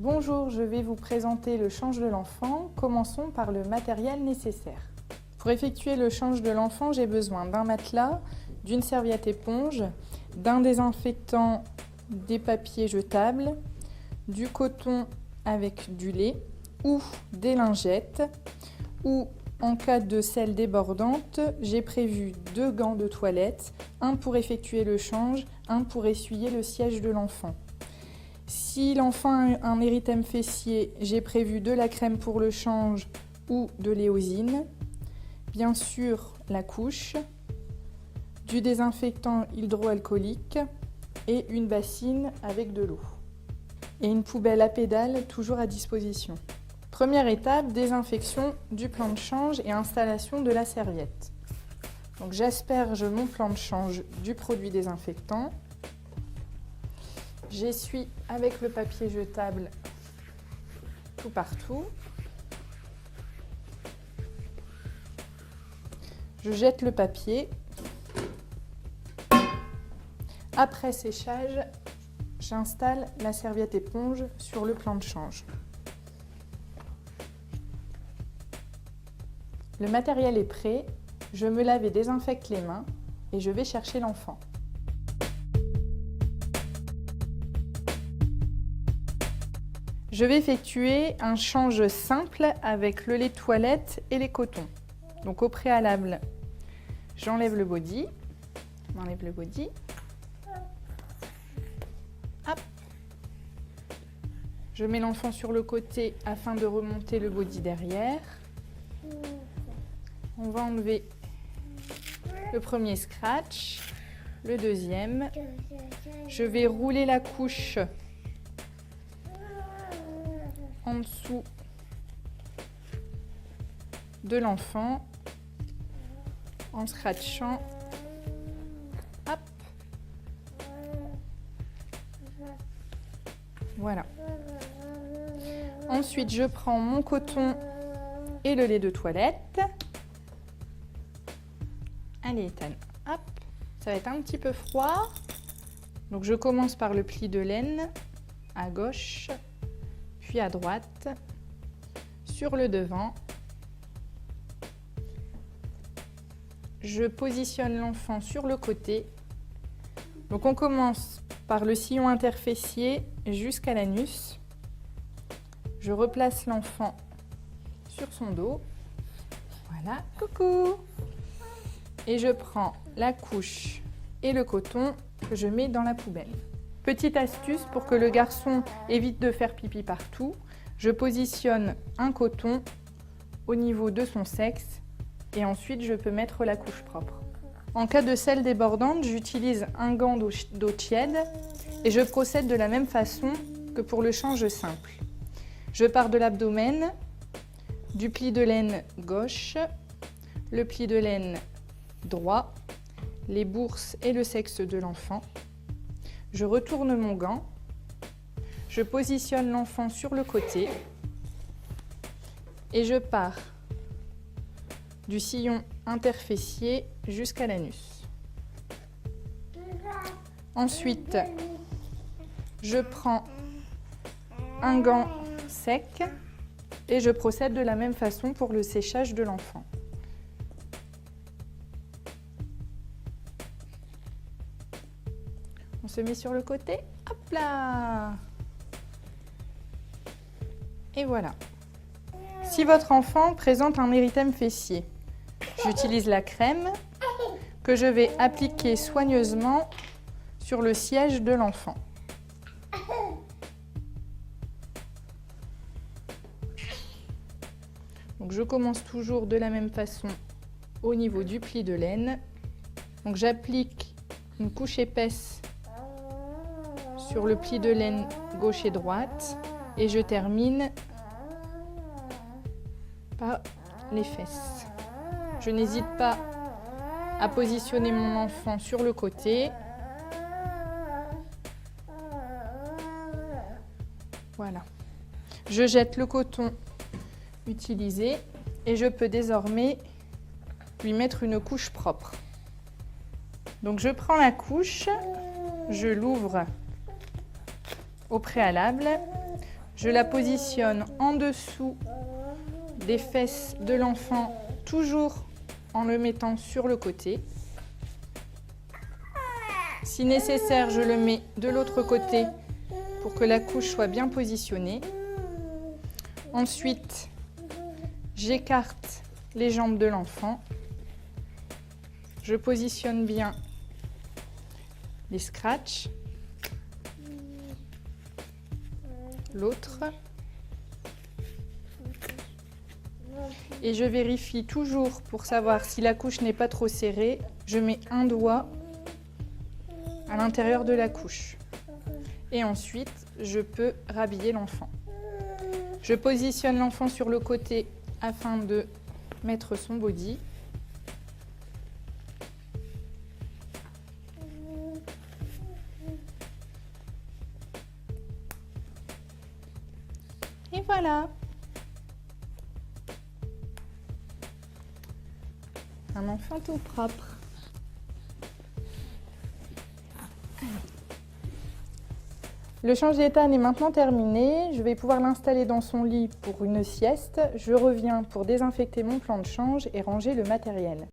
Bonjour, je vais vous présenter le change de l'enfant. Commençons par le matériel nécessaire. Pour effectuer le change de l'enfant, j'ai besoin d'un matelas, d'une serviette éponge, d'un désinfectant, des papiers jetables, du coton avec du lait ou des lingettes, ou en cas de selle débordante, j'ai prévu 2 gants de toilette, un pour effectuer le change, un pour essuyer le siège de l'enfant. Si l'enfant a un érythème fessier, j'ai prévu de la crème pour le change ou de l'éosine, bien sûr la couche, du désinfectant hydroalcoolique et une bassine avec de l'eau. Et une poubelle à pédales toujours à disposition. Première étape, désinfection du plan de change et installation de la serviette. Donc j'asperge mon plan de change du produit désinfectant. J'essuie avec le papier jetable tout partout. Je jette le papier. Après séchage, j'installe la serviette éponge sur le plan de change. Le matériel est prêt, je me lave et désinfecte les mains et je vais chercher l'enfant. Je vais effectuer un change simple avec le lait de toilette et les cotons. Donc au préalable, j'enlève le body. On enlève le body. Hop. Je mets l'enfant sur le côté afin de remonter le body derrière. On va enlever le premier scratch, le deuxième. Je vais rouler la couche en dessous de l'enfant en scratchant. Hop. Voilà. Ensuite, je prends mon coton et le lait de toilette. Allez, Ethan, hop, ça va être un petit peu froid. Donc je commence par le pli de laine à gauche, puis à droite, sur le devant. Je positionne l'enfant sur le côté. Donc on commence par le sillon interfessier jusqu'à l'anus. Je replace l'enfant sur son dos. Voilà, coucou! Et je prends la couche et le coton que je mets dans la poubelle. Petite astuce pour que le garçon évite de faire pipi partout, je positionne un coton au niveau de son sexe et ensuite je peux mettre la couche propre. En cas de selle débordante, j'utilise un gant d'eau tiède et je procède de la même façon que pour le change simple. Je pars de l'abdomen, du pli de laine gauche, le pli de laine droit, les bourses et le sexe de l'enfant. Je retourne mon gant, je positionne l'enfant sur le côté et je pars du sillon interfessier jusqu'à l'anus. Ensuite, je prends un gant sec et je procède de la même façon pour le séchage de l'enfant. On se met sur le côté, hop là! Et voilà. Si votre enfant présente un érythème fessier, j'utilise la crème que je vais appliquer soigneusement sur le siège de l'enfant. Donc je commence toujours de la même façon au niveau du pli de laine. Donc j'applique une couche épaisse sur le pli de laine gauche et droite et je termine par les fesses. Je n'hésite pas à positionner mon enfant sur le côté. Voilà. Je jette le coton utilisé et je peux désormais lui mettre une couche propre. Donc je prends la couche, je l'ouvre au préalable, Je la positionne en dessous des fesses de l'enfant, toujours en le mettant sur le côté. Si nécessaire, je le mets de l'autre côté pour que la couche soit bien positionnée. Ensuite, j'écarte les jambes de l'enfant. Je positionne bien les scratchs. L'autre. Et je vérifie toujours pour savoir si la couche n'est pas trop serrée. Je mets un doigt à l'intérieur de la couche. Et ensuite, je peux rhabiller l'enfant. Je positionne l'enfant sur le côté afin de mettre son body. Et voilà! Un enfant tout propre. Le change d'état est maintenant terminé. Je vais pouvoir l'installer dans son lit pour une sieste. Je reviens pour désinfecter mon plan de change et ranger le matériel.